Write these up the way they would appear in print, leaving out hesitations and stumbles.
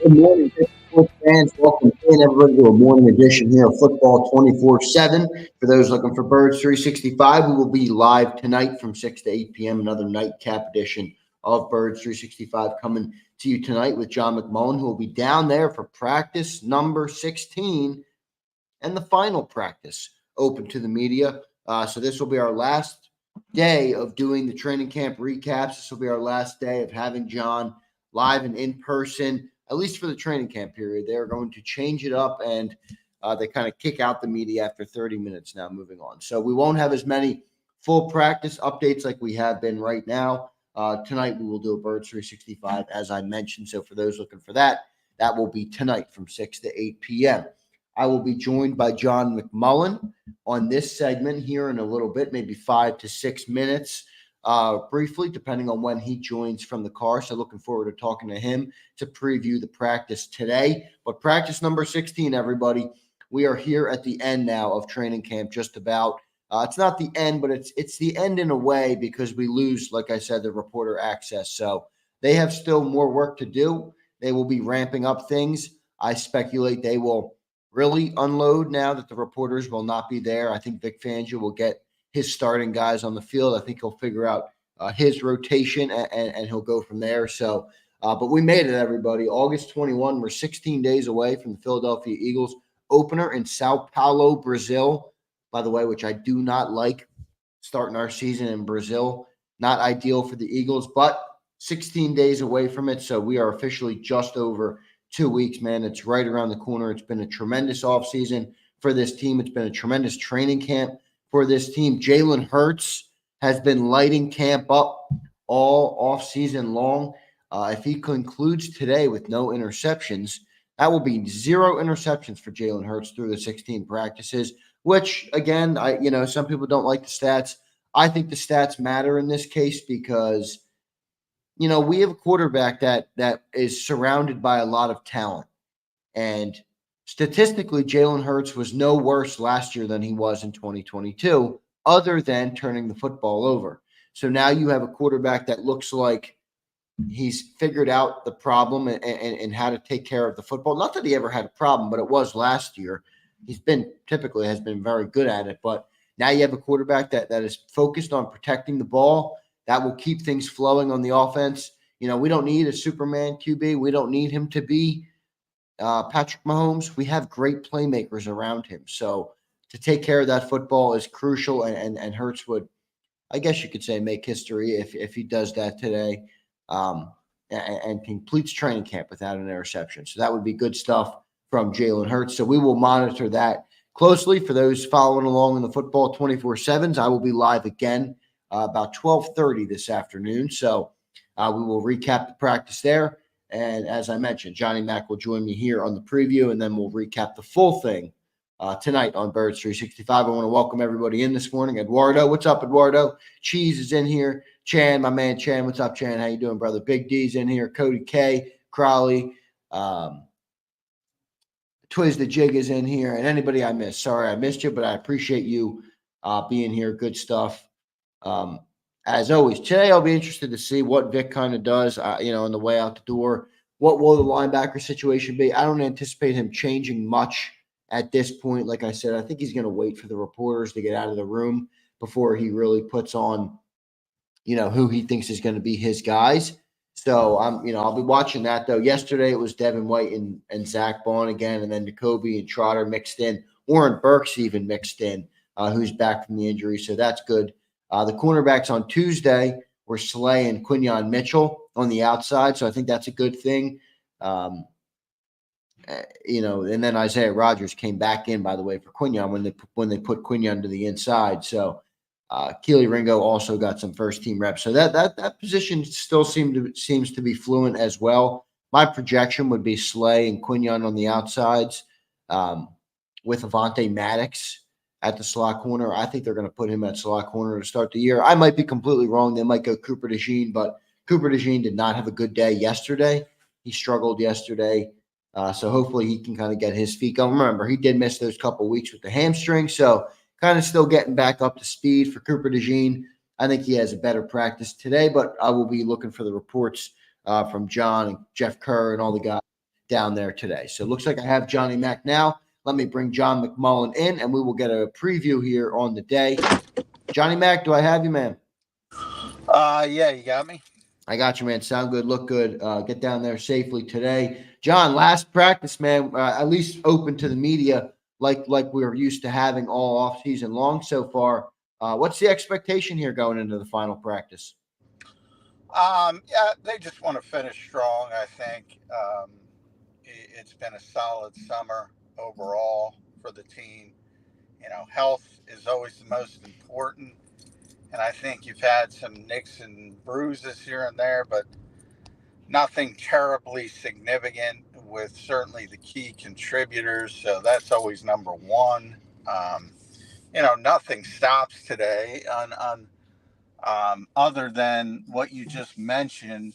Good morning, JAKIB Sports fans. Welcome in, everybody, to a morning edition here of Football 24/7. For those looking for Birds 365, we will be live tonight from 6 to 8 p.m. Another nightcap edition of Birds 365 coming to you tonight with John McMullen, who will be down there for practice number 16 and the final practice open to the media. So this will be our last day of doing the training camp recaps. This will be our last day of having John live and in person, at least for the training camp period. They're going to change it up, and they kind of kick out the media after 30 minutes now, moving on. So we won't have as many full practice updates like we have been right now. Tonight we will do a Birds 365, as I mentioned. So for those looking for that, that will be tonight from 6 to 8 p.m. I will be joined by John McMullen on this segment here in a little bit, maybe 5 to 6 minutes, briefly, depending on when he joins from the car. So looking forward to talking to him to preview the practice today. But practice number 16, everybody, we are here at the end now of training camp, just about. It's not the end, but it's the end in a way, because we lose, like I said, the reporter access. So they have still more work to do. They will be ramping up things. I speculate they will really unload now that the reporters will not be there. I think Vic Fangio will get his starting guys on the field. I think he'll figure out his rotation, and he'll go from there. So, but we made it, everybody. August 21, we're 16 days away from the Philadelphia Eagles opener in Sao Paulo, Brazil, by the way, which I do not like starting our season in Brazil. Not ideal for the Eagles, but 16 days away from it. So we are officially just over 2 weeks, man. It's right around the corner. It's been a tremendous offseason for this team. It's been a tremendous training camp for this team. Jalen Hurts has been lighting camp up all offseason long. If he concludes today with no interceptions, that will be 0 interceptions for Jalen Hurts through the 16 practices, which, again, some people don't like the stats. I think the stats matter in this case because we have a quarterback that is surrounded by a lot of talent. And statistically, Jalen Hurts was no worse last year than he was in 2022, other than turning the football over. So now you have a quarterback that looks like he's figured out the problem and how to take care of the football. Not that he ever had a problem, but it was last year. Has been very good at it. But now you have a quarterback that is focused on protecting the ball. That will keep things flowing on the offense. We don't need a Superman QB. We don't need him to be Patrick Mahomes. We have great playmakers around him. So to take care of that football is crucial, and Hurts would, I guess you could say, make history if he does that today and completes training camp without an interception. So that would be good stuff from Jalen Hurts. So we will monitor that closely. For those following along in the Football 24/7s, I will be live again about 12:30 this afternoon. So we will recap the practice there. And as I mentioned, Johnny Mac will join me here on the preview, and then we'll recap the full thing tonight on Birds 365. I want to welcome everybody in this morning. Eduardo, what's up, Eduardo? Cheese is in here. Chan, my man Chan, what's up, Chan? How you doing, brother? Big D's in here. Cody K, Crowley, Twiz the Jig is in here, and anybody I missed. Sorry I missed you, but I appreciate you being here. Good stuff. As always, today I'll be interested to see what Vic kind of does, on the way out the door. What will the linebacker situation be? I don't anticipate him changing much at this point. Like I said, I think he's going to wait for the reporters to get out of the room before he really puts on, who he thinks is going to be his guys. So I'll be watching that though. Yesterday it was Devin White and Zach Bond again, and then Jacoby and Trotter mixed in. Warren Burks even mixed in, who's back from the injury. So that's good. The cornerbacks on Tuesday were Slay and Quinyon Mitchell on the outside, so I think that's a good thing. And then Isaiah Rodgers came back in, by the way, for Quinyon when they put Quinyon to the inside. So Keely Ringo also got some first-team reps. So that position still seems to be fluent as well. My projection would be Slay and Quinyon on the outsides with Avonte Maddox at the slot corner. I think they're going to put him at slot corner to start the year. I might be completely wrong. They might go Cooper DeJean, but Cooper DeJean did not have a good day yesterday. He struggled yesterday. So hopefully he can kind of get his feet going. Remember, he did miss those couple weeks with the hamstring, so kind of still getting back up to speed for Cooper DeJean. I think he has a better practice today, but I will be looking for the reports from John and Jeff Kerr and all the guys down there today. So it looks like I have Johnny Mac now. Let me bring John McMullen in, and we will get a preview here on the day. Johnny Mac, do I have you, man? Yeah, you got me. I got you, man. Sound good, look good. Get down there safely today. John, last practice, man, at least open to the media like we're used to having all off season long so far. What's the expectation here going into the final practice? Yeah, they just want to finish strong, I think. It's been a solid summer overall for the team. Health is always the most important. And I think you've had some nicks and bruises here and there, but nothing terribly significant with certainly the key contributors. So that's always number one. Nothing stops today on other than what you just mentioned.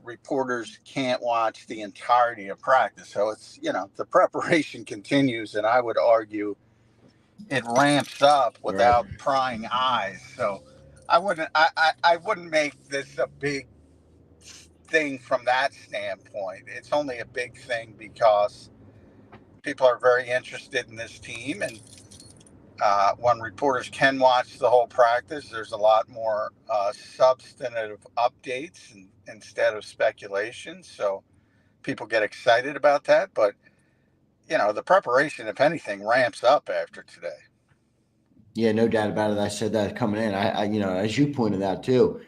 Reporters can't watch the entirety of practice. So it's, the preparation continues, and I would argue it ramps up without prying eyes. So I wouldn't make this a big thing from that standpoint. It's only a big thing because people are very interested in this team, and when reporters can watch the whole practice, there's a lot more substantive updates instead of speculation. So people get excited about that. But, the preparation, if anything, ramps up after today. Yeah, no doubt about it. I said that coming in. I as you pointed out too,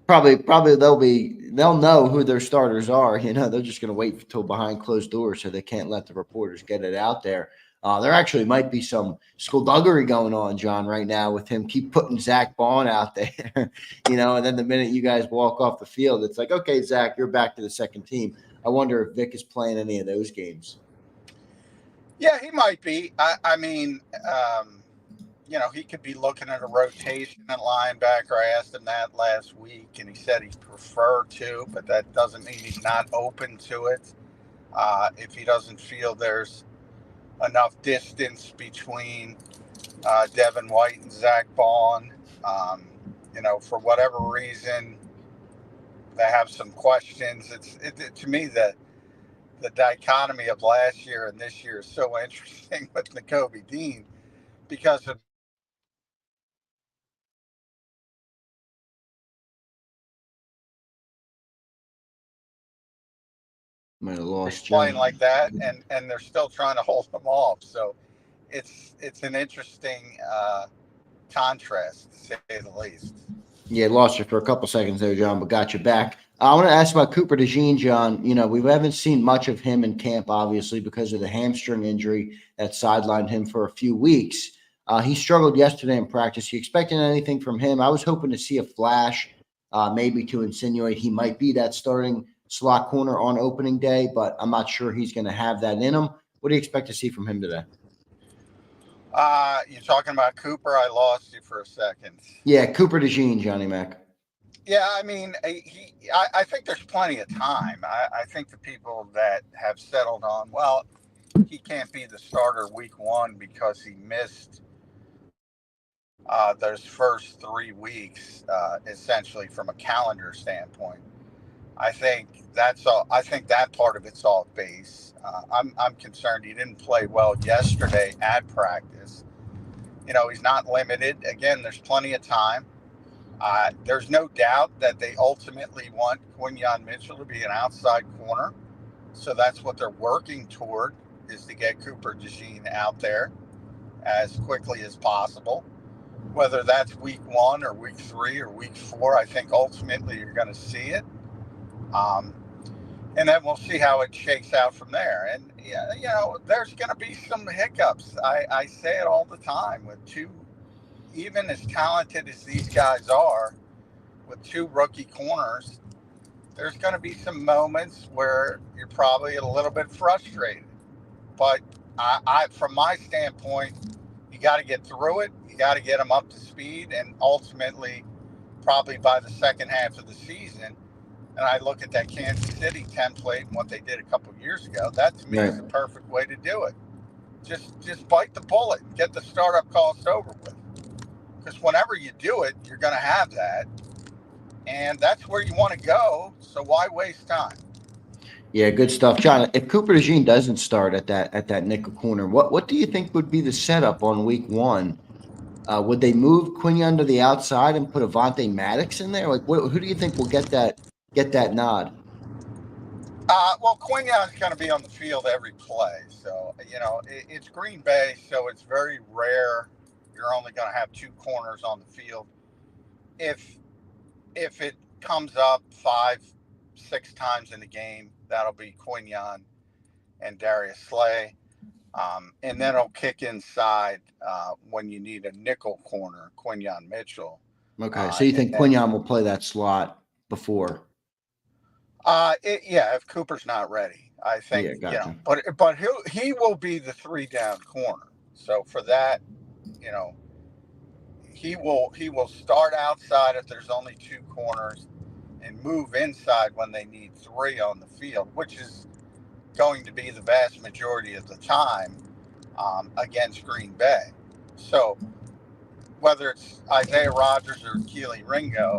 probably they'll know who their starters are. They're just going to wait until behind closed doors, so they can't let the reporters get it out there. There actually might be some skullduggery going on, John, right now with him keep putting Zach Bond out there, and then the minute you guys walk off the field, it's like, okay, Zach, you're back to the second team. I wonder if Vic is playing any of those games. Yeah, he might be. I mean, he could be looking at a rotation at linebacker. I asked him that last week, and he said he'd prefer to, but that doesn't mean he's not open to it. If he doesn't feel there's enough distance between Devin White and Zach Bond, for whatever reason, they have some questions. To me, the dichotomy of last year and this year is so interesting with Nakobe Dean because of Might have lost playing like that, and they're still trying to hold them off. So it's an interesting contrast, to say the least. Yeah, lost you for a couple seconds there, John, but got you back. I want to ask about Cooper DeJean, John. We haven't seen much of him in camp, obviously, because of the hamstring injury that sidelined him for a few weeks. He struggled yesterday in practice. You expecting anything from him? I was hoping to see a flash, maybe to insinuate he might be that starting slot corner on opening day, but I'm not sure he's going to have that in him. What do you expect to see from him today? You're talking about Cooper? I lost you for a second. Yeah, Cooper DeJean, Johnny Mac. Yeah, I mean, I think there's plenty of time. I think the people that have settled on, well, he can't be the starter week one because he missed those first 3 weeks, essentially from a calendar standpoint. I think that's all. I think that part of it's off base. I'm concerned he didn't play well yesterday at practice. He's not limited. Again, there's plenty of time. There's no doubt that they ultimately want Quinyon Mitchell to be an outside corner. So that's what they're working toward, is to get Cooper DeJean out there as quickly as possible. Whether that's week one or week 3 or week 4, I think ultimately you're going to see it. And then we'll see how it shakes out from there. And, there's going to be some hiccups. I say it all the time with two, even as talented as these guys are, with 2 rookie corners, there's going to be some moments where you're probably a little bit frustrated. But I from my standpoint, you got to get through it. You got to get them up to speed. And ultimately, probably by the second half of the season, and I look at that Kansas City template and what they did a couple of years ago, that to me is the perfect way to do it. Just bite the bullet and get the startup cost over with. Because whenever you do it, you're going to have that. And that's where you want to go. So why waste time? Yeah, good stuff, John. If Cooper DeJean doesn't start at that nickel corner, what do you think would be the setup on week one? Would they move Quinion to the outside and put Avonte Maddox in there? Like, who do you think will get that nod? Well, Quignon's going to be on the field every play. So, it's Green Bay, so it's very rare you're only going to have two corners on the field. If it comes up 5-6 times in the game, that'll be Quignon and Darius Slay. And then it'll kick inside when you need a nickel corner, Quignon Mitchell. Okay, so you think Quinion will play that slot before? If Cooper's not ready, I think, Yeah, gotcha. but he will be the 3-down corner. So for that, he will start outside if there's only two corners and move inside when they need three on the field, which is going to be the vast majority of the time against Green Bay. So whether it's Isaiah Rodgers or Keely Ringo,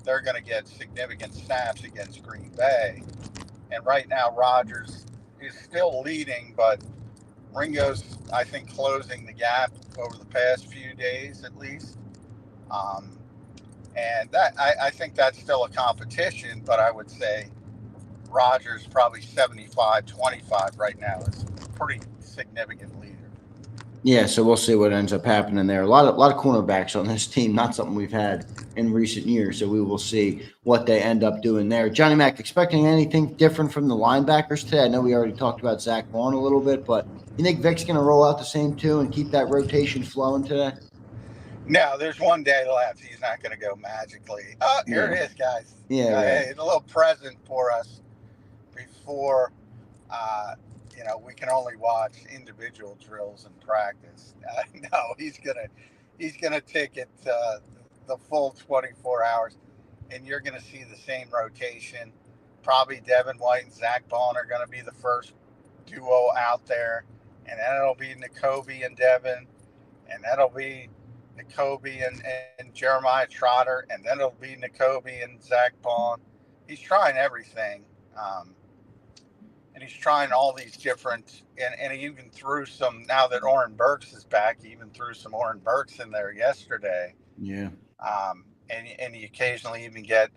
they're going to get significant snaps against Green Bay. And right now, Rodgers is still leading, but Ringo's, I think, closing the gap over the past few days at least. And that I think that's still a competition, but I would say Rodgers probably 75-25 right now is a pretty significant leader. Yeah, so we'll see what ends up happening there. A lot of cornerbacks on this team, not something we've had in recent years. So we will see what they end up doing there. Johnny Mac, expecting anything different from the linebackers today? I know we already talked about Zach Vaughn a little bit, but you think Vic's going to roll out the same two and keep that rotation flowing today? No, there's one day left. He's not going to go magically. Oh, here it is, guys. Yeah, right. Hey, a little present for us before we can only watch individual drills and practice. No, he's gonna take it the full 24 hours, and you're gonna see the same rotation. Probably Devin White and Zach Vaughn are gonna be the first duo out there, and then it'll be Nakobe and Devin, and that'll be Nakobe and Jeremiah Trotter, and then it'll be Nakobe and Zach Vaughn. He's trying everything. And he's trying all these different, and he even threw some, now that Oren Burks is back, he even threw some Oren Burks in there yesterday. Yeah. And you occasionally even get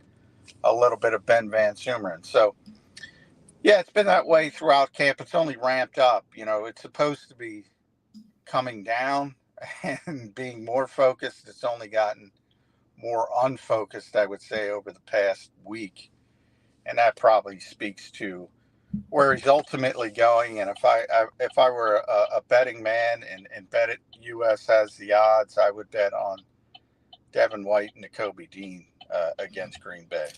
a little bit of Ben Van Sumeren. So, yeah, it's been that way throughout camp. It's only ramped up. It's supposed to be coming down and being more focused. It's only gotten more unfocused, I would say, over the past week. And that probably speaks to where he's ultimately going. And if I were a betting man and bet it US has the odds, I would bet on Devin White and Nakobe Dean against Green Bay.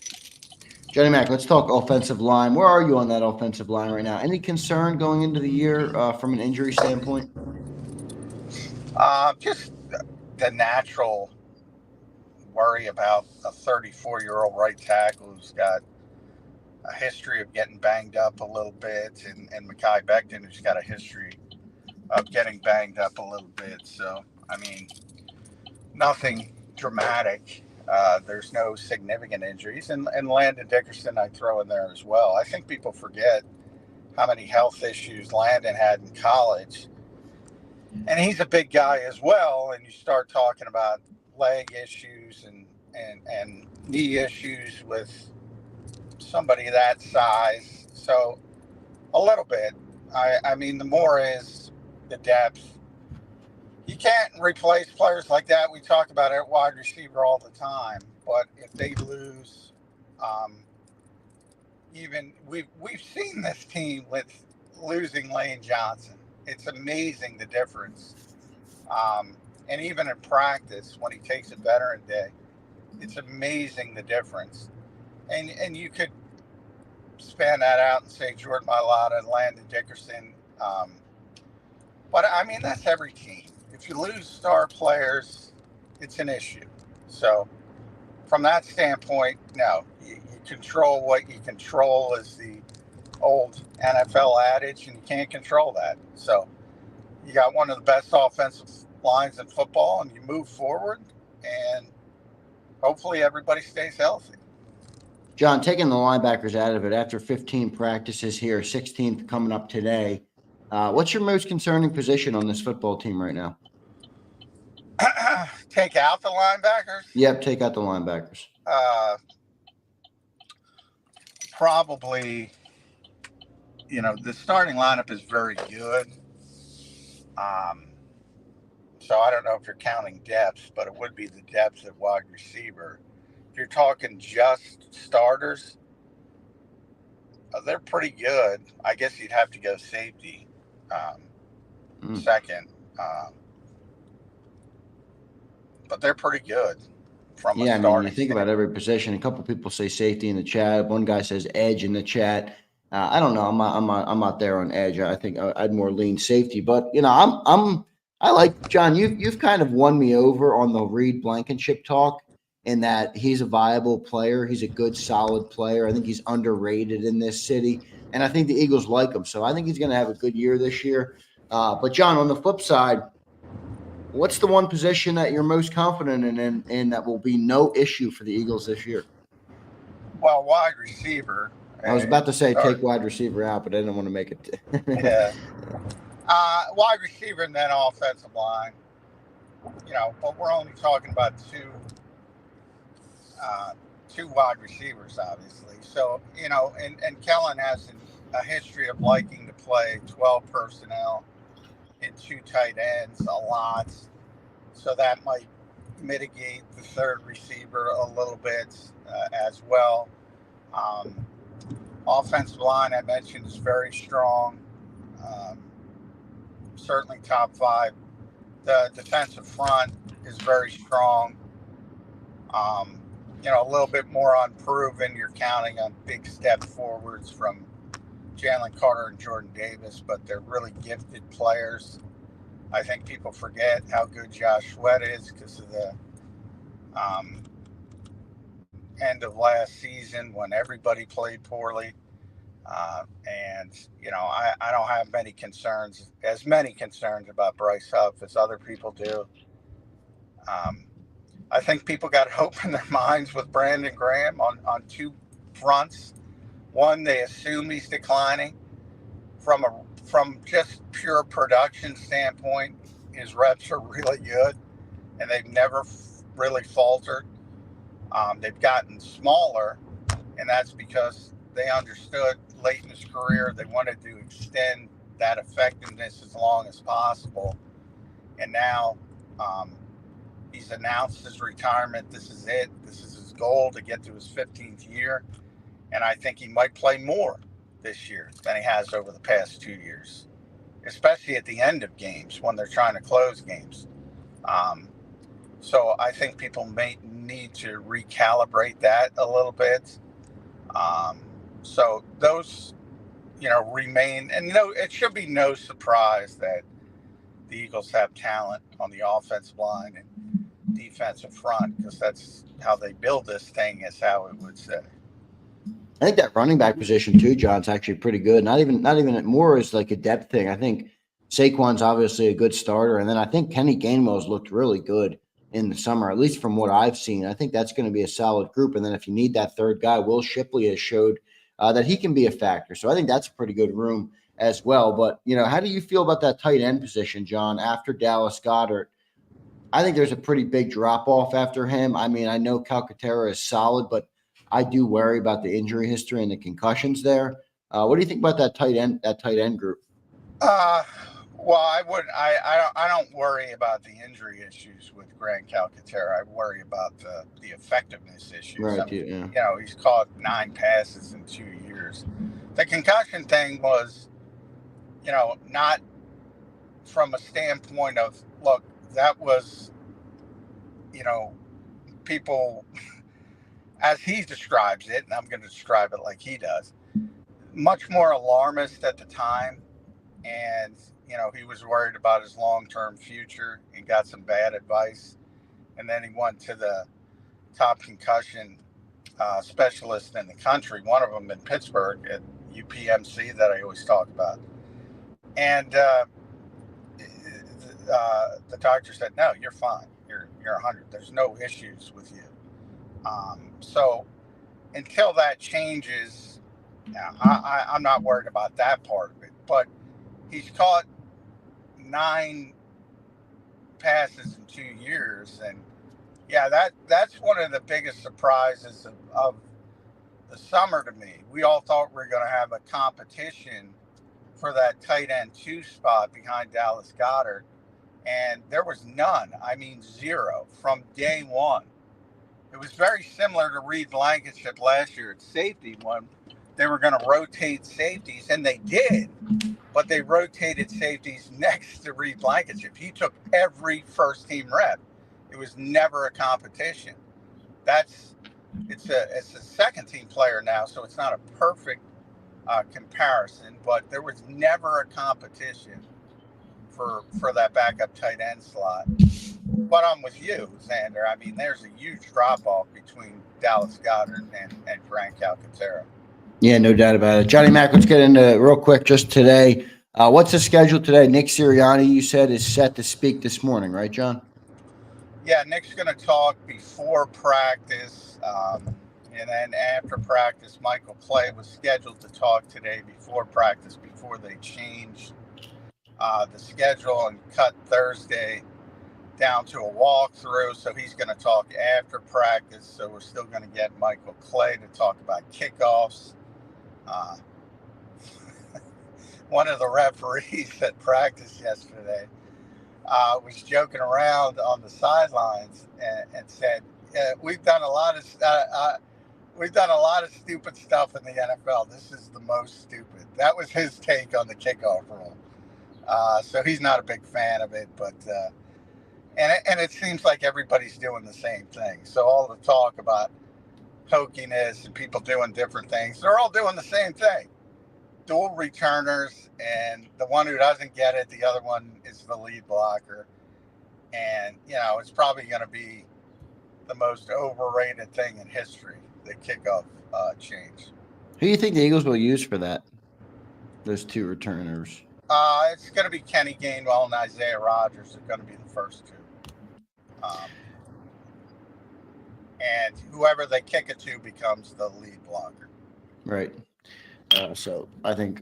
Johnny Mac, let's talk offensive line. Where are you on that offensive line right now? Any concern going into the year from an injury standpoint? Just the natural worry about a 34-year-old right tackle who's got a history of getting banged up a little bit, and Mekhi Becton, who's got a history of getting banged up a little bit. So, I mean, nothing dramatic. There's no significant injuries. And Landon Dickerson I throw in there as well. I think people forget how many health issues Landon had in college. And he's a big guy as well. And you start talking about leg issues and knee issues with somebody that size. So a little bit. I mean, the more is the depth. You can't replace players like that. We talk about it at wide receiver all the time. But if they lose, even we've seen this team with losing Lane Johnson. It's amazing the difference. And even in practice, when he takes a veteran day, it's amazing the difference. And you could span that out and say Jordan Mailata and Landon Dickerson. But, I mean, that's every team. If you lose star players, it's an issue. So, from that standpoint, no. You control what you control is the old NFL adage, and you can't control that. So, you got one of the best offensive lines in football, and you move forward, and hopefully everybody stays healthy. John, taking the linebackers out of it after 15 practices here, 16th coming up today. What's your most concerning position on this football team right now? Take out the linebackers? Yep, take out the linebackers. Probably, the starting lineup is very good. So I don't know if you're counting depth, but it would be the depth at wide receiver. If you're talking just starters, they're pretty good. I guess you'd have to go safety second. But they're pretty good from a starting. I mean, you think about every position. A couple people say safety in the chat. One guy says edge in the chat. I don't know. I'm not there on edge. I think I'd more lean safety. But I like John. You've kind of won me over on the Reed Blankenship talk, in that he's a viable player. He's a good, solid player. I think he's underrated in this city, and I think the Eagles like him. So I think he's going to have a good year this year. But John, on the flip side, what's the one position that you're most confident in and that will be no issue for the Eagles this year? Well, wide receiver. I was about to say take wide receiver out, but I didn't want to make it. Yeah. Wide receiver and then offensive line. But we're only talking about two wide receivers, obviously. So, and Kellen has a history of liking to play 12 personnel and 2 tight ends a lot. So that might mitigate the third receiver a little bit as well. Offensive line, I mentioned, is very strong. Certainly top 5. The defensive front is very strong. A little bit more unproven. You're counting on big step forwards from Jalen Carter and Jordan Davis, but they're really gifted players. I think people forget how good Josh Sweat is because of the end of last season when everybody played poorly. I don't have as many concerns about Bryce Huff as other people do. I think people got to open their minds with Brandon Graham on 2 fronts. One, they assume he's declining. From just pure production standpoint, his reps are really good, and they've never really faltered. They've gotten smaller, and that's because they understood late in his career they wanted to extend that effectiveness as long as possible. And now he's announced his retirement. This is it. This is his goal, to get to his 15th year. And I think he might play more this year than he has over the past 2 years, especially at the end of games when they're trying to close games. So I think people may need to recalibrate that a little bit. So those, remain. And it should be no surprise that the Eagles have talent on the offensive line and defensive front, because that's how they build this thing, is how it would say. I think that running back position too, John's actually pretty good. Not even more is like a depth thing. I think Saquon's obviously a good starter, and then I think Kenny Gainwell's looked really good in the summer, at least from what I've seen. I think that's going to be a solid group. And then if you need that third guy, Will Shipley has showed that he can be a factor. So I think that's a pretty good room as well. But, how do you feel about that tight end position, John, after Dallas Goedert? I think there's a pretty big drop-off after him. I mean, I know Calcaterra is solid, but I do worry about the injury history and the concussions there. What do you think about that tight end group? Well, I don't worry about the injury issues with Grant Calcaterra. I worry about the effectiveness issues. Right. I mean, he's caught 9 passes in 2 years. The concussion thing was, not from a standpoint of, look, that was, people, as he describes it, and I'm going to describe it like he does, much more alarmist at the time. And, he was worried about his long-term future and got some bad advice. And then he went to the top concussion specialist in the country, one of them in Pittsburgh at UPMC that I always talk about. And the doctor said, no, you're fine. You're 100. There's no issues with you. until that changes, I'm not worried about that part of it. But he's caught 9 passes in 2 years, and yeah, that's one of the biggest surprises of the summer to me. We all thought we were going to have a competition for that tight end 2 spot behind Dallas Goedert, and there was none. I mean, zero from day one. It was very similar to Reed Blankenship last year at safety when they were going to rotate safeties, and they did, but they rotated safeties next to Reed Blankenship. He took every first-team rep. It was never a competition. It's a second-team player now, so it's not a perfect comparison, but there was never a competition for that backup tight end slot. But I'm with you, Xander. I mean, there's a huge drop-off between Dallas Goedert and Grant Calcaterra. Yeah, no doubt about it. Johnny Mac, let's get into real quick just today. What's the schedule today? Nick Sirianni, you said, is set to speak this morning, right, John? Yeah, Nick's going to talk before practice, and then after practice, Michael Clay was scheduled to talk today before practice before they changed the schedule and cut Thursday down to a walkthrough. So he's going to talk after practice. So we're still going to get Michael Clay to talk about kickoffs. One of the referees at practice yesterday was joking around on the sidelines and said, "We've done a lot of stupid stuff in the NFL. This is the most stupid." That was his take on the kickoff rule. So he's not a big fan of it, but and it seems like everybody's doing the same thing. So all the talk about pokiness and people doing different things, they're all doing the same thing. Dual returners, and the one who doesn't get it, the other one is the lead blocker. And, it's probably going to be the most overrated thing in history, the kickoff change. Who do you think the Eagles will use for that? Those 2 returners. It's going to be Kenny Gainwell and Isaiah Rodgers are going to be the first 2. And whoever they kick it to becomes the lead blocker. Right. So I think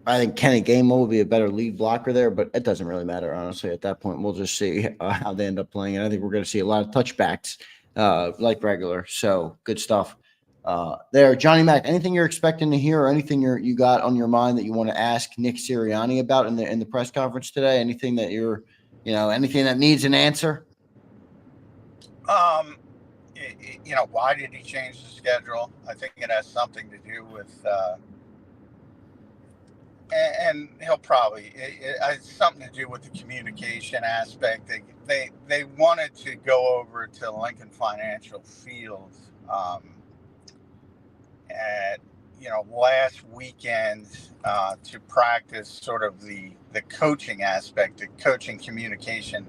Kenny Gainwell will be a better lead blocker there, but it doesn't really matter, honestly. At that point, we'll just see how they end up playing. And I think we're going to see a lot of touchbacks like regular. So good stuff there. Johnny Mac, anything you're expecting to hear or anything you got on your mind that you want to ask Nick Sirianni about in the press conference today? Anything that anything that needs an answer? Why did he change the schedule? I think it has something to do with, and he'll probably, it has something to do with the communication aspect. They wanted to go over to Lincoln Financial Field at last weekend to practice sort of the coaching aspect, the coaching communication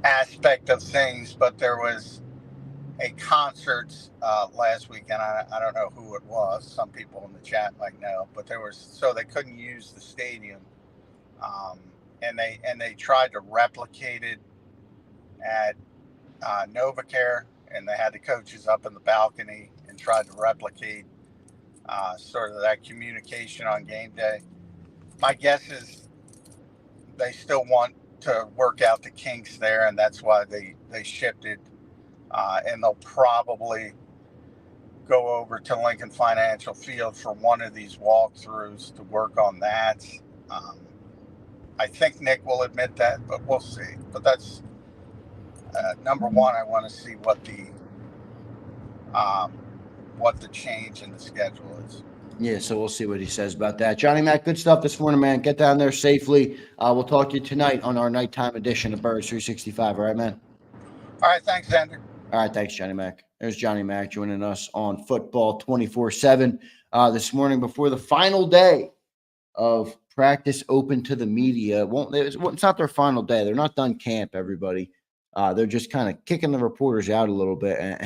aspect of things, but there was a concert last weekend. I don't know who it was. Some people in the chat might know, but so they couldn't use the stadium, and they tried to replicate it at NovaCare, and they had the coaches up in the balcony and tried to replicate sort of that communication on game day. My guess is they still want to work out the kinks there, and that's why they shifted. And they'll probably go over to Lincoln Financial Field for one of these walkthroughs to work on that. I think Nick will admit that, but we'll see. But that's number one. I want to see what the change in the schedule is. Yeah, so we'll see what he says about that. Johnny Mac, good stuff this morning, man. Get down there safely. We'll talk to you tonight on our nighttime edition of Birds 365. All right, man? All right, thanks, Xander. All right, thanks, Johnny Mac. There's Johnny Mac joining us on Football 24/7 this morning before the final day of practice open to the media. It's not their final day. They're not done camp, everybody. They're just kind of kicking the reporters out a little bit,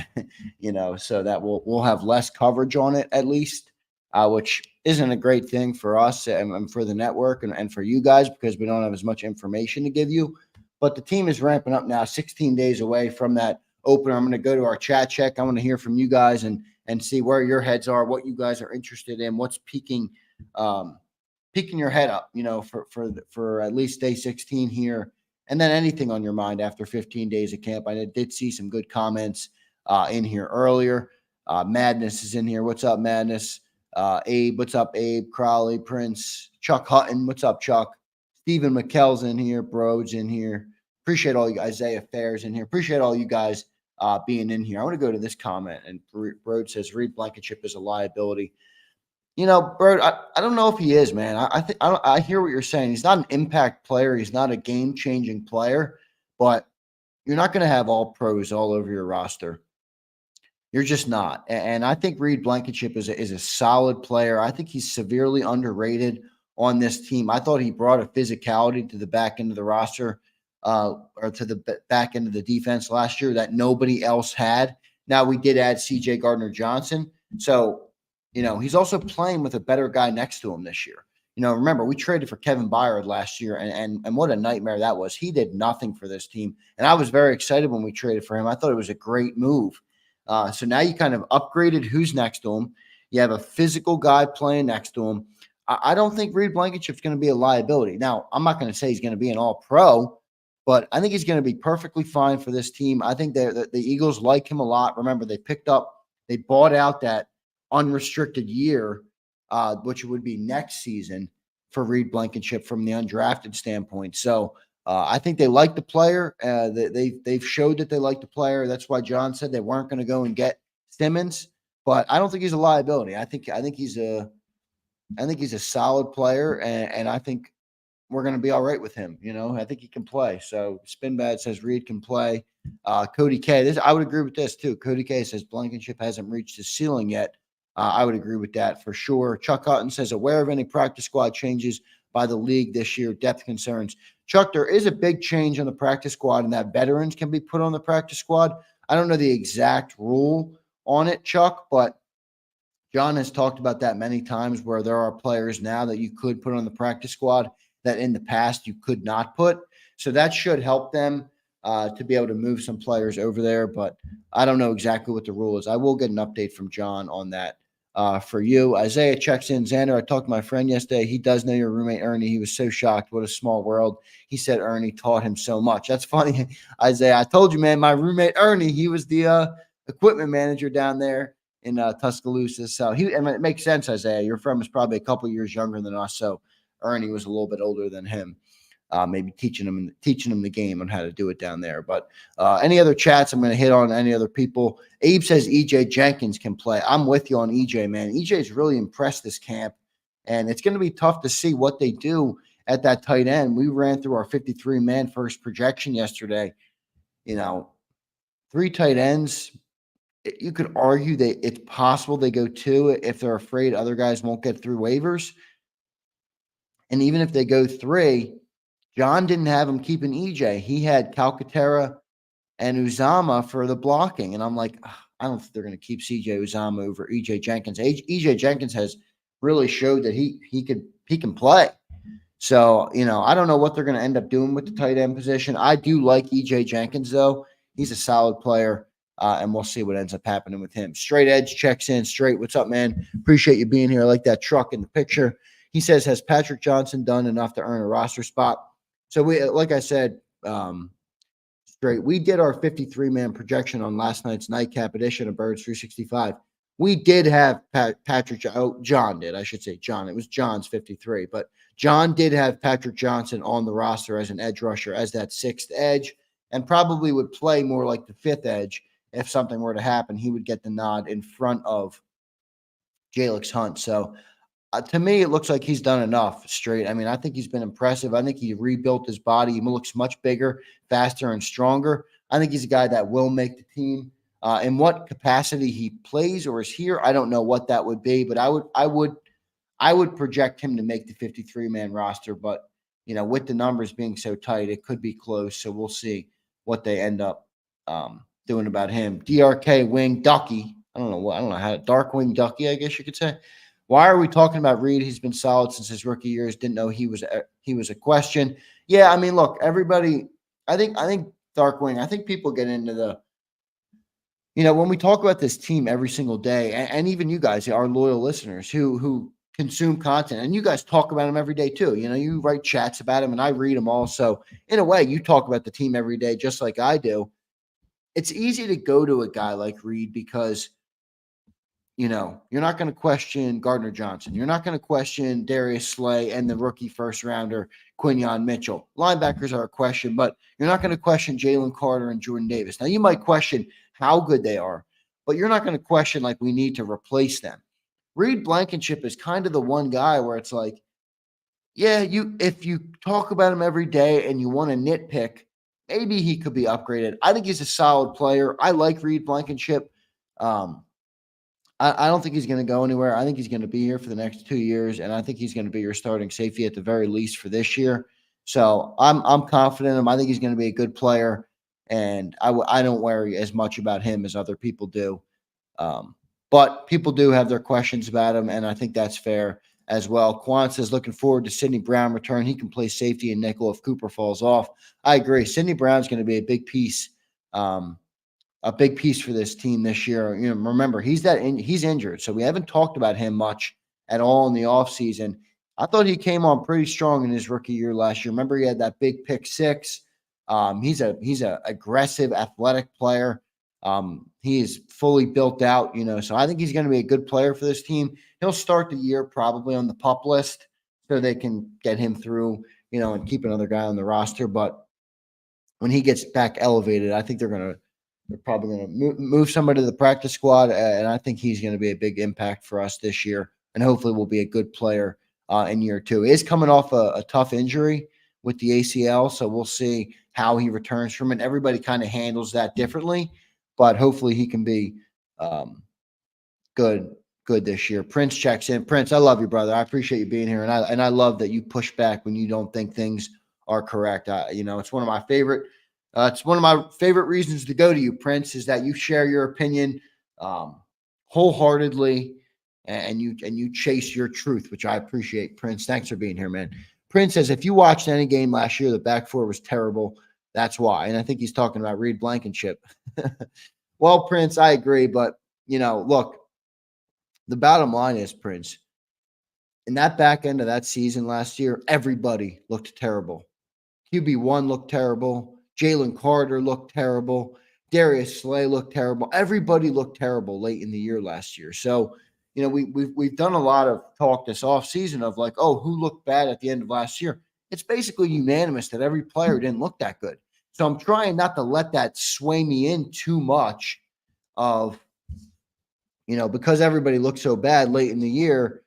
so that we'll have less coverage on it at least, which isn't a great thing for us and for the network and for you guys because we don't have as much information to give you. But the team is ramping up now, 16 days away from that opener. I'm going to go to our chat check. I want to hear from you guys and see where your heads are, what you guys are interested in, what's peaking your head up, for at least day 16 here, and then anything on your mind after 15 days of camp. I did see some good comments in here earlier. Madness is in here. What's up, Madness? Abe, what's up, Abe? Crowley, Prince, Chuck Hutton, what's up, Chuck? Stephen McKell's in here. Bro's in here. Appreciate all you Isaiah Fair's in here. Appreciate all you guys being in here. I want to go to this comment, and Brode says Reed Blankenship is a liability. Brode, I don't know if he is, man. I hear what you're saying. He's not an impact player. He's not a game-changing player, but you're not going to have all pros all over your roster. You're just not. And I think Reed Blankenship is a solid player. I think he's severely underrated on this team. I thought he brought a physicality to the back end of the roster, or to the back end of the defense last year that nobody else had. Now, we did add C.J. Gardner-Johnson. So, he's also playing with a better guy next to him this year. Remember, we traded for Kevin Byard last year, and what a nightmare that was. He did nothing for this team. And I was very excited when we traded for him. I thought it was a great move. So now you kind of upgraded who's next to him. You have a physical guy playing next to him. I don't think Reed Blankenship's going to be a liability. Now, I'm not going to say he's going to be an all-pro, but I think he's going to be perfectly fine for this team. I think the Eagles like him a lot. Remember, they bought out that unrestricted year, which would be next season for Reed Blankenship from the undrafted standpoint. So I think they like the player. They've showed that they like the player. That's why John said they weren't going to go and get Simmons, but I don't think he's a liability. I think he's a solid player, and I think we're going to be all right with him. I think he can play. So Spinbad says Reed can play. Cody K, I would agree with this too. Cody K says Blankenship hasn't reached his ceiling yet. I would agree with that for sure. Chuck Hutton says aware of any practice squad changes by the league this year, depth concerns. Chuck, there is a big change on the practice squad, and that veterans can be put on the practice squad. I don't know the exact rule on it, Chuck, but John has talked about that many times where there are players now that you could put on the practice squad that in the past you could not put. So that should help them to be able to move some players over there, but I don't know exactly what the rule is. I will get an update from John on that for you. Isaiah checks in. Xander, I talked to my friend yesterday. He does know your roommate, Ernie. He was so shocked. What a small world. He said Ernie taught him so much. That's funny, Isaiah. I told you, man, my roommate, Ernie, he was the equipment manager down there in Tuscaloosa. So it makes sense, Isaiah. Your friend was probably a couple years younger than us, so Ernie was a little bit older than him. Maybe teaching him the game on how to do it down there. But any other chats, I'm going to hit on any other people. Abe says EJ Jenkins can play. I'm with you on EJ, man. EJ's really impressed this camp, and it's going to be tough to see what they do at that tight end. We ran through our 53-man first projection yesterday. 3 tight ends. You could argue that it's possible they go 2 if they're afraid other guys won't get through waivers. And even if they go 3, John didn't have him keeping EJ. He had Calcaterra and Uzama for the blocking. And I'm like, I don't think they're going to keep CJ Uzama over EJ Jenkins. EJ Jenkins has really showed that he can play. So, I don't know what they're going to end up doing with the tight end position. I do like EJ Jenkins, though. He's a solid player, and we'll see what ends up happening with him. Straight Edge checks in. Straight, what's up, man? Appreciate you being here. I like that truck in the picture. He says, has Patrick Johnson done enough to earn a roster spot? So we, like I said, Straight, we did our 53-man projection on last night's nightcap edition of Birds 365. We did have John did, I should say John. It was John's 53, but John did have Patrick Johnson on the roster as an edge rusher, as that 6th edge, and probably would play more like the 5th edge if something were to happen. He would get the nod in front of Jalix Hunt. So to me, it looks like he's done enough. Straight. I mean, I think he's been impressive. I think he rebuilt his body. He looks much bigger, faster, and stronger. I think he's a guy that will make the team. In what capacity he plays or is here, I don't know what that would be, but I would project him to make the 53-man roster. But with the numbers being so tight, it could be close. So we'll see what they end up doing about him. DRK Wing Ducky. I don't know how Dark Wing Ducky, I guess you could say. Why are we talking about Reed? He's been solid since his rookie years. Didn't know he was a question. Yeah, I mean, look, everybody. I think Darkwing. I think people get into when we talk about this team every single day, and even you guys, our loyal listeners who consume content, and you guys talk about them every day too. You write chats about them, and I read them all. So in a way, you talk about the team every day, just like I do. It's easy to go to a guy like Reed because you're not going to question Gardner Johnson. You're not going to question Darius Slay and the rookie first rounder, Quinyon Mitchell. Linebackers are a question, but you're not going to question Jalen Carter and Jordan Davis. Now, you might question how good they are, but you're not going to question like we need to replace them. Reed Blankenship is kind of the one guy where it's like, yeah, if you talk about him every day and you want to nitpick, maybe he could be upgraded. I think he's a solid player. I like Reed Blankenship. I don't think he's going to go anywhere. I think he's going to be here for the next 2 years, and I think he's going to be your starting safety at the very least for this year. So I'm confident in him. I think he's going to be a good player, and I don't worry as much about him as other people do. But people do have their questions about him, and I think that's fair as well. Quan says, looking forward to Sidney Brown return. He can play safety and nickel if Cooper falls off. I agree. Sidney Brown's going to be a big piece. A big piece for this team this year. Remember, he's injured, so we haven't talked about him much at all in the offseason. I thought he came on pretty strong in his rookie year last year. Remember, he had that big pick six. He's a aggressive, athletic player. He is fully built out, so I think he's going to be a good player for this team. He'll start the year probably on the PUP list so they can get him through, and keep another guy on the roster. But when he gets back elevated, I think they're probably going to move somebody to the practice squad, and I think he's going to be a big impact for us this year, and hopefully will be a good player in year two. He is coming off a tough injury with the ACL, so we'll see how he returns from it. Everybody kind of handles that differently, but hopefully he can be good this year. Prince checks in. Prince, I love you, brother. I appreciate you being here, and I love that you push back when you don't think things are correct. It's one of my favorite. It's one of my favorite reasons to go to you, Prince, is that you share your opinion wholeheartedly, and you chase your truth, which I appreciate. Prince, thanks for being here, man. Prince says, if you watched any game last year, the back four was terrible. That's why. And I think he's talking about Reed Blankenship. Well, Prince, I agree. But, look, the bottom line is, Prince, in that back end of that season last year, everybody looked terrible. QB1 looked terrible. Jalen Carter looked terrible. Darius Slay looked terrible. Everybody looked terrible late in the year last year. So, we've done a lot of talk this offseason of like, oh, who looked bad at the end of last year? It's basically unanimous that every player didn't look that good. So I'm trying not to let that sway me in too much of, because everybody looked so bad late in the year.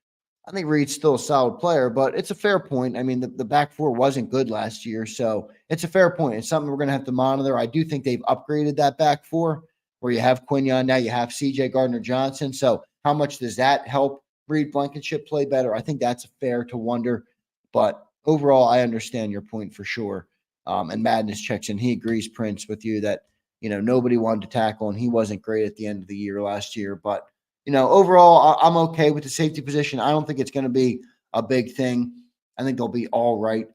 I think Reed's still a solid player, but it's a fair point. I mean, the back four wasn't good last year, so it's a fair point. It's something we're going to have to monitor. I do think they've upgraded that back four where you have Quinyon now, you have CJ Gardner-Johnson. So how much does that help Reed Blankenship play better? I think that's fair to wonder. But overall, I understand your point for sure. And Madness checks in. He agrees, Prince, with you that, nobody wanted to tackle, and he wasn't great at the end of the year last year. But overall, I'm okay with the safety position. I don't think it's going to be a big thing. I think they'll be all right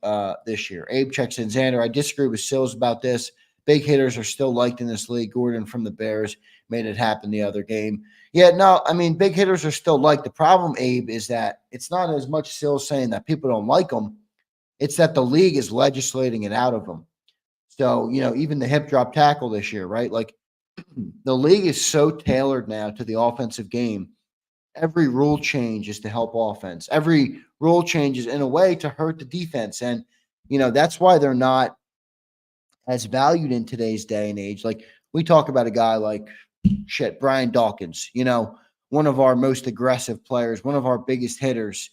this year. Abe checks in. Xander, I disagree with Sills about this. Big hitters are still liked in this league. Gordon from the Bears made it happen the other game. Yeah, no, I mean, big hitters are still liked. The problem, Abe, is that it's not as much Sills saying that people don't like them. It's that the league is legislating it out of them. So, even the hip drop tackle this year, right? Like, the league is so tailored now to the offensive game. Every rule change is to help offense. Every rule change is in a way to hurt the defense. And, that's why they're not as valued in today's day and age. Like, we talk about a guy like Brian Dawkins, one of our most aggressive players, one of our biggest hitters.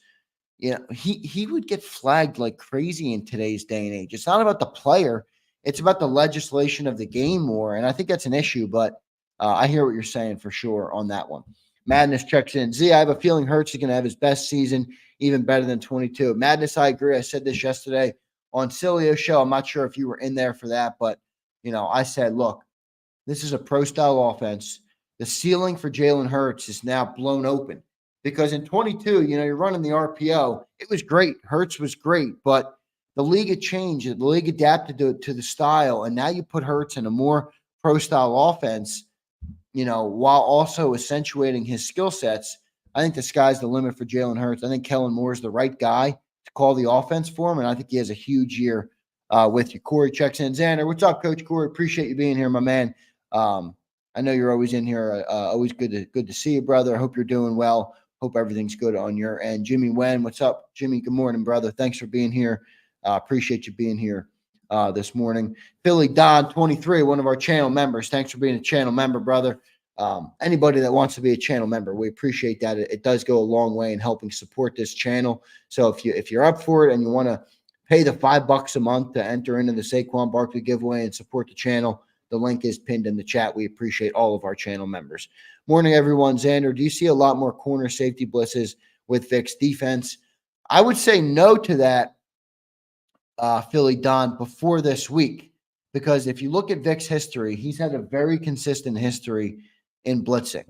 He would get flagged like crazy in today's day and age. It's not about the player. It's about the legislation of the game more. And I think that's an issue, but I hear what you're saying for sure on that one. Madness checks in. Z, I have a feeling Hurts is going to have his best season, even better than 22. Madness, I agree. I said this yesterday on Cilio's show. I'm not sure if you were in there for that, but, I said, look, this is a pro-style offense. The ceiling for Jalen Hurts is now blown open because in 22, you're running the RPO. It was great. Hurts was great, but the league had changed. The league adapted to the style, and now you put Hurts in a more pro-style offense. while also accentuating his skill sets, I think the sky's the limit for Jalen Hurts. I think Kellen Moore is the right guy to call the offense for him, and I think he has a huge year with you. Corey checks in. Xander, what's up, Coach Corey? Appreciate you being here, my man. I know you're always in here. Always good to see you, brother. I hope you're doing well. Hope everything's good on your end. Jimmy Wen, what's up? Jimmy, good morning, brother. Thanks for being here. Appreciate you being here this morning. Philly Don 23, one of our channel members. Thanks for being a channel member, brother. Anybody that wants to be a channel member, we appreciate that. It does go a long way in helping support this channel. So if you're up for it and you want to pay the $5 a month to enter into the Saquon Barkley giveaway and support the channel, the link is pinned in the chat. We appreciate all of our channel members. Morning, everyone. Xander, do you see a lot more corner safety blitzes with Vic's defense? I would say no to that, Philly Don, before this week, because if you look at Vic's history, he's had a very consistent history in blitzing.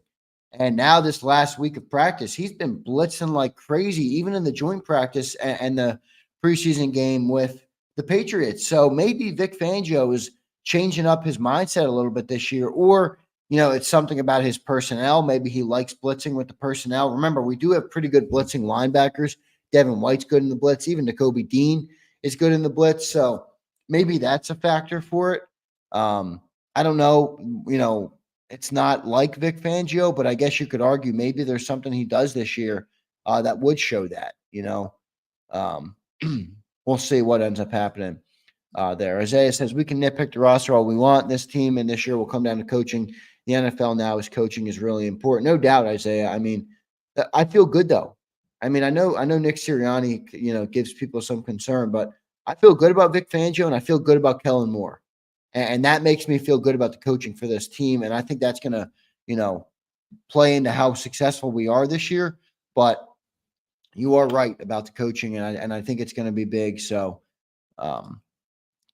And now this last week of practice, he's been blitzing like crazy, even in the joint practice and the preseason game with the Patriots. So maybe Vic Fangio is changing up his mindset a little bit this year, or, it's something about his personnel. Maybe he likes blitzing with the personnel. Remember, we do have pretty good blitzing linebackers. Devin White's good in the blitz. Even Nakobe Dean is good in the blitz. So maybe that's a factor for it. I don't know. It's not like Vic Fangio, but I guess you could argue maybe there's something he does this year that would show that, we'll see what ends up happening there. Isaiah says, we can nitpick the roster all we want. This team and this year will come down to coaching. The NFL now is coaching is really important. No doubt, Isaiah. I mean, I feel good though. I mean, I know Nick Sirianni, gives people some concern, but I feel good about Vic Fangio and I feel good about Kellen Moore. And that makes me feel good about the coaching for this team. And I think that's going to, play into how successful we are this year. But you are right about the coaching, and I think it's going to be big. So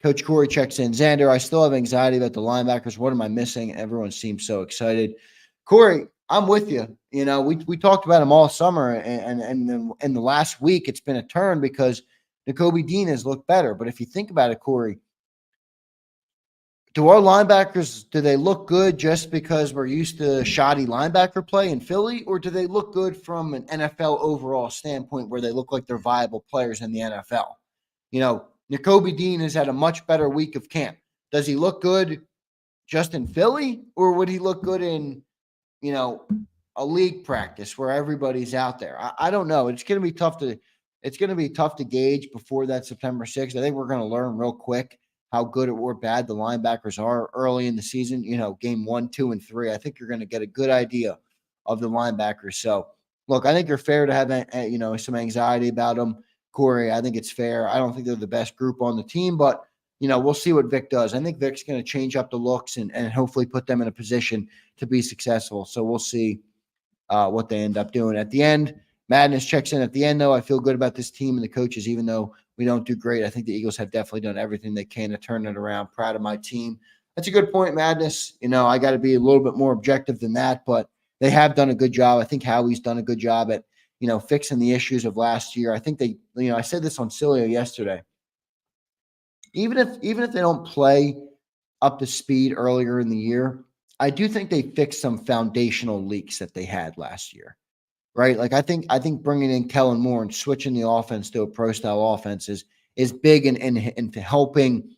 Coach Corey checks in. Xander, I still have anxiety about the linebackers. What am I missing? Everyone seems so excited. Corey, I'm with you. We talked about them all summer, and in the last week, it's been a turn because Nakobe Dean has looked better. But if you think about it, Corey, do our linebackers, do they look good just because we're used to shoddy linebacker play in Philly, or do they look good from an NFL overall standpoint where they look like they're viable players in the NFL? Nakobe Dean has had a much better week of camp. Does he look good just in Philly, or would he look good in, a league practice where everybody's out there? I don't know. It's going to be tough to gauge before that September 6th. I think we're going to learn real quick how good or bad the linebackers are early in the season, game 1, 2, and 3. I think you're going to get a good idea of the linebackers. So, look, I think you're fair to have, some anxiety about them, Corey. I think it's fair. I don't think they're the best group on the team, but, we'll see what Vic does. I think Vic's going to change up the looks and hopefully put them in a position to be successful. So we'll see what they end up doing. At the end, Madness checks in at the end, though. I feel good about this team and the coaches, even though we don't do great. I think the Eagles have definitely done everything they can to turn it around. Proud of my team. That's a good point, Madness. I got to be a little bit more objective than that, but they have done a good job. I think Howie's done a good job at, fixing the issues of last year. I think they, I said this on Cilio yesterday. Even if they don't play up to speed earlier in the year, I do think they fixed some foundational leaks that they had last year. Right. Like I think bringing in Kellen Moore and switching the offense to a pro style offense is big in helping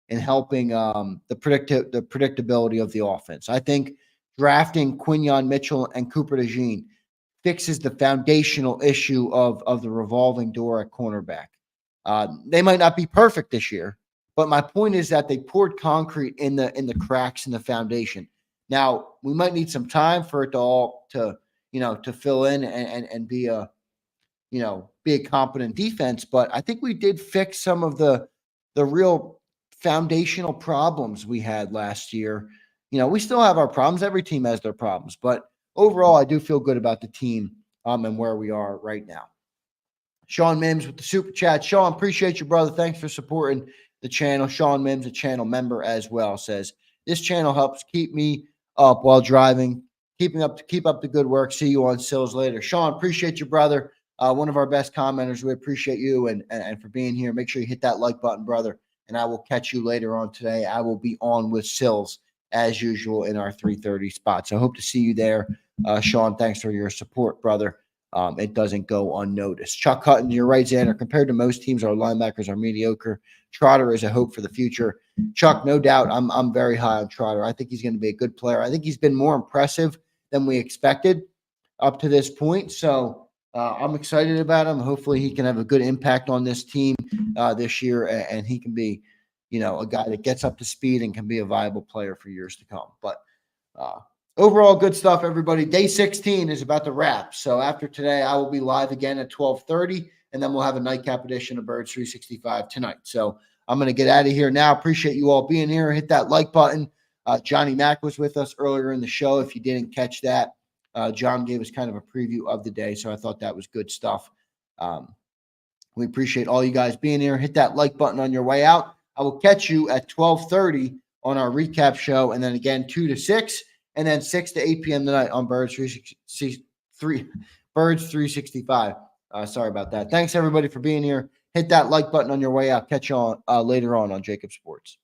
the predictability of the offense. I think drafting Quinyon Mitchell and Cooper DeJean fixes the foundational issue of the revolving door at cornerback. They might not be perfect this year, but my point is that they poured concrete in the cracks in the foundation. Now we might need some time for it to fill in and be a competent defense. But I think we did fix some of the real foundational problems we had last year. We still have our problems. Every team has their problems, but overall, I do feel good about the team and where we are right now. Sean Mims with the super chat. Sean, appreciate you, brother. Thanks for supporting the channel. Sean Mims, a channel member as well, says this channel helps keep me up while driving. Keep up the good work. See you on Sills later. Sean, appreciate you, brother. One of our best commenters. We appreciate you and for being here. Make sure you hit that like button, brother. And I will catch you later on today. I will be on with Sills as usual in our 3:30 spot. So I hope to see you there. Sean, thanks for your support, brother. It doesn't go unnoticed. Chuck Hutton, you're right, Xander. Compared to most teams, our linebackers are mediocre. Trotter is a hope for the future. Chuck, no doubt, I'm very high on Trotter. I think he's going to be a good player. I think he's been more impressive than we expected up to this point. So I'm excited about him. Hopefully he can have a good impact on this team this year, and he can be, a guy that gets up to speed and can be a viable player for years to come. But overall, good stuff, everybody. Day 16 is about to wrap. So after today, I will be live again at 12:30, and then we'll have a nightcap edition of Birds 365 tonight. So I'm going to get out of here now. Appreciate you all being here. Hit that like button. Johnny Mack was with us earlier in the show. If you didn't catch that, John gave us kind of a preview of the day, so I thought that was good stuff. We appreciate all you guys being here. Hit that like button on your way out. I will catch you at 12:30 on our recap show, and then again 2 to 6, and then 6 to 8 p.m. tonight on Birds 365. Sorry about that. Thanks, everybody, for being here. Hit that like button on your way out. Catch you on later on JAKIB Sports.